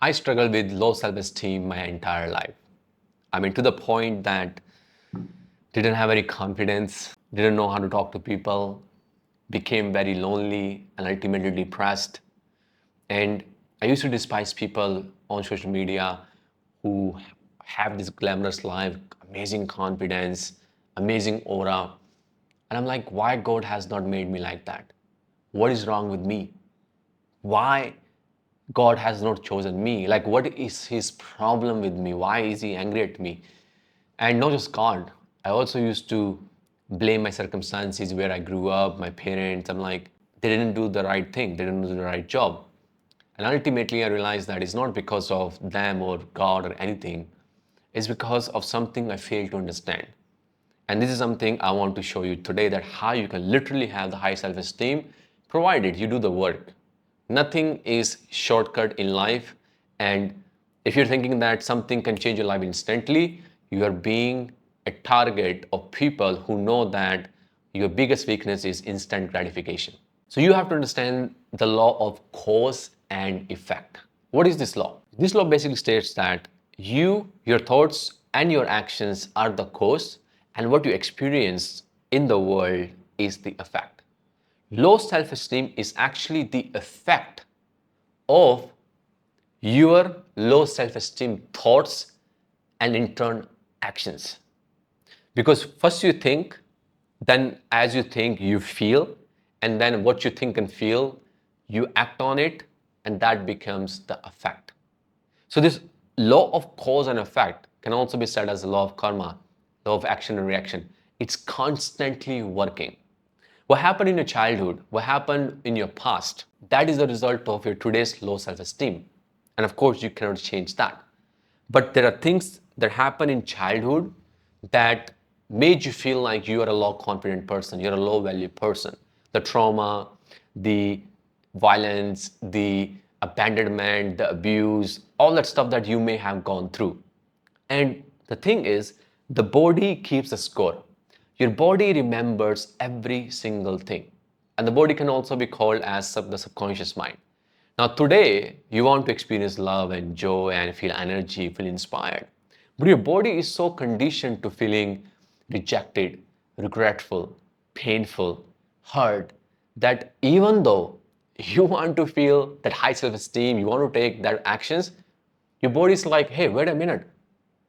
I struggled with low self-esteem my entire life. I mean, to the point that didn't have any confidence, didn't know how to talk to people, became very lonely and ultimately depressed. And I used to despise people on social media who have this glamorous life, amazing confidence, amazing aura. And I'm like, why God has not made me like that? What is wrong with me? Why God has not chosen me? Like, what is his problem with me? Why is he angry at me? And not just God, I also used to blame my circumstances where I grew up, my parents. I'm like, they didn't do the right thing, they didn't do the right job. And ultimately, I realized that it's not because of them or God or anything, it's because of something I failed to understand. And this is something I want to show you today, that how you can literally have the high self-esteem provided you do the work. Nothing is shortcut in life. And if you're thinking that something can change your life instantly, you are being a target of people who know that your biggest weakness is instant gratification. So you have to understand the law of cause and effect. What is this law? This law basically states that your thoughts and your actions are the cause, and what you experience in the world is the effect. Low self-esteem is actually the effect of your low self-esteem thoughts and in turn actions. Because first you think, then as you think, you feel, and then what you think and feel, you act on it, and that becomes the effect. So this law of cause and effect can also be said as the law of karma, law of action and reaction. It's constantly working. What happened in your childhood, what happened in your past, that is the result of your today's low self-esteem. And of course, you cannot change that. But there are things that happen in childhood that made you feel like you are a low confident person, you're a low value person. The trauma, the violence, the abandonment, the abuse, all that stuff that you may have gone through. And the thing is, the body keeps a score. Your body remembers every single thing. And the body can also be called as the subconscious mind. Now, today, you want to experience love and joy and feel energy, feel inspired. But your body is so conditioned to feeling rejected, regretful, painful, hurt, that even though you want to feel that high self esteem, you want to take that actions, your body is like, hey, wait a minute.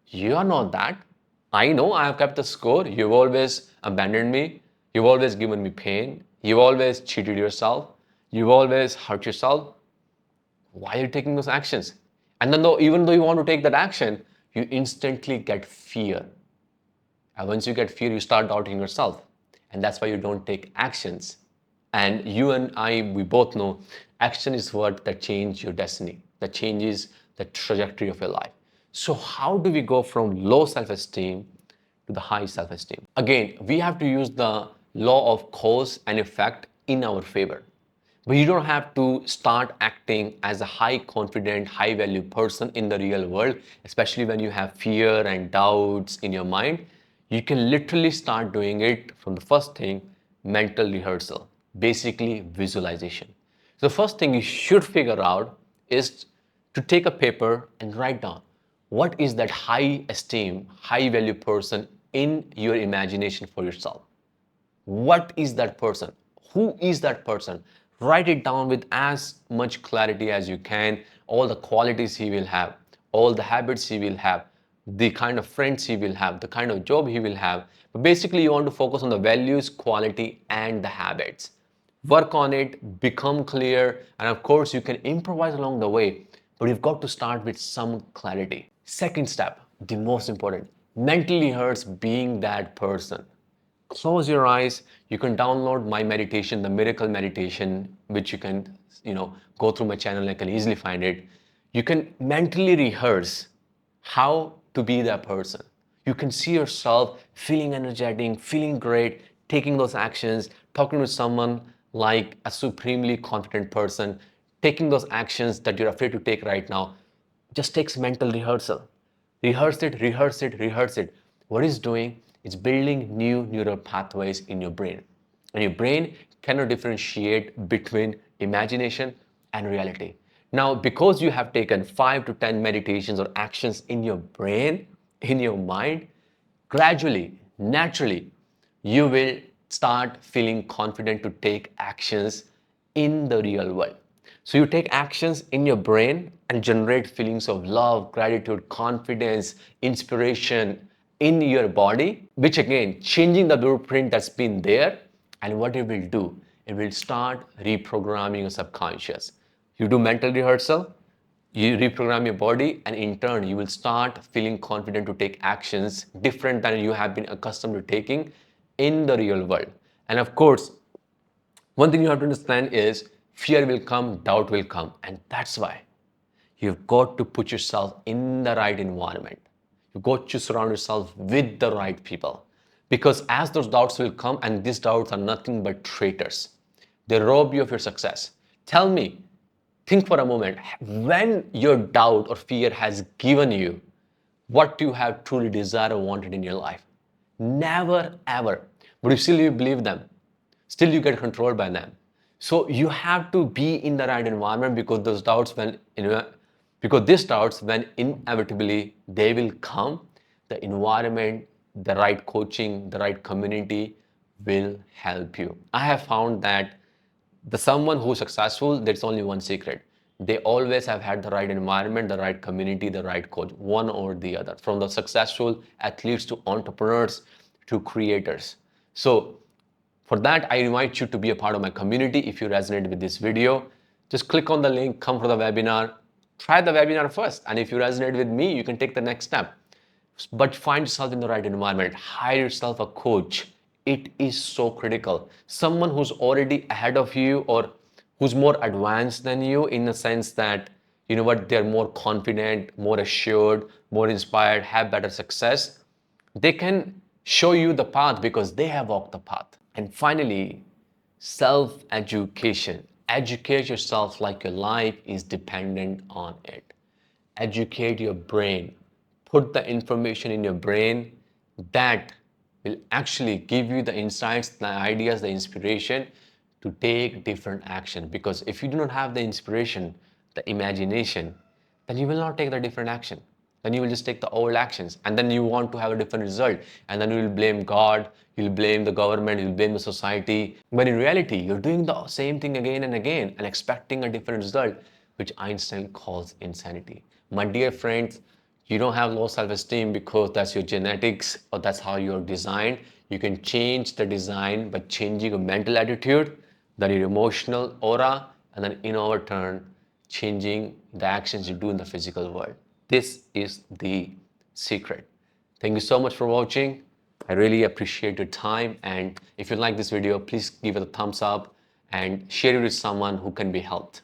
You are not that. I know I have kept the score. You've always abandoned me. You've always given me pain. You've always cheated yourself. You've always hurt yourself. Why are you taking those actions? And then even though you want to take that action, you instantly get fear. And once you get fear, you start doubting yourself. And that's why you don't take actions. And you and I, we both know action is what that changes your destiny, that changes the trajectory of your life. So how do we go from low self-esteem to the high self-esteem? Again, we have to use the law of cause and effect in our favor. But you don't have to start acting as a high confident, high value person in the real world, especially when you have fear and doubts in your mind. You can literally start doing it from the first thing, mental rehearsal, basically visualization. So the first thing you should figure out is to take a paper and write down what is that high esteem, high value person in your imagination for yourself. What is that person? Who is that person? Write it down with as much clarity as you can, all the qualities he will have, all the habits he will have, the kind of friends he will have, the kind of job he will have. But basically, you want to focus on the values, quality, and the habits. Work on it, become clear, and of course, you can improvise along the way, but you've got to start with some clarity. Second step, the most important, mentally rehearse being that person. Close your eyes. You can download my meditation, the miracle meditation, which you can go through my channel and can easily find it. You can mentally rehearse how to be that person. You can see yourself feeling energetic, feeling great, taking those actions, talking to someone like a supremely confident person, taking those actions that you're afraid to take right now. Just takes mental rehearsal. Rehearse it, rehearse it, rehearse it. What it's doing is building new neural pathways in your brain. And your brain cannot differentiate between imagination and reality. Now, because you have taken 5 to 10 meditations or actions in your brain, in your mind, gradually, naturally, you will start feeling confident to take actions in the real world. So you take actions in your brain and generate feelings of love, gratitude, confidence, inspiration in your body, which again, changing the blueprint that's been there. And what it will do, it will start reprogramming your subconscious. You do mental rehearsal, you reprogram your body, and in turn you will start feeling confident to take actions different than you have been accustomed to taking in the real world. And of course, one thing you have to understand is fear will come, doubt will come, and that's why you've got to put yourself in the right environment. You've got to surround yourself with the right people, because as those doubts will come, and these doubts are nothing but traitors, they rob you of your success. Tell me, think for a moment, when your doubt or fear has given you what you have truly desired or wanted in your life? Never ever. But you still you believe them. Still you get controlled by them. So you have to be in the right environment, because those doubts when because these doubts when inevitably they will come, the environment, the right coaching, the right community will help you. I have found that the someone who's successful, there's only one secret. They always have had the right environment, the right community, the right coach, one or the other, from the successful athletes to entrepreneurs to creators. So for that, I invite you to be a part of my community. If you resonate with this video, just click on the link, come for the webinar, try the webinar first, and if you resonate with me, you can take the next step. But find yourself in the right environment, hire yourself a coach. It is so critical. Someone who's already ahead of you, or who's more advanced than you, in the sense that, you know what, they're more confident, more assured, more inspired, have better success. They can show you the path because they have walked the path. And finally, self-education. Educate yourself like your life is dependent on it. Educate your brain. Put the information in your brain that will actually give you the insights, the ideas, the inspiration to take different action. Because if you do not have the inspiration, the imagination, then you will not take the different action. Then you will just take the old actions, and then you want to have a different result, and then you will blame God, you'll blame the government, you'll blame the society. But in reality, you're doing the same thing again and again and expecting a different result, which Einstein calls insanity. My dear friends, you don't have low self-esteem because that's your genetics or that's how you're designed. You can change the design by changing your mental attitude, then your emotional aura, and then in our turn, changing the actions you do in the physical world. This is the secret. Thank you so much for watching. I really appreciate your time. And if you like this video, please give it a thumbs up and share it with someone who can be helped.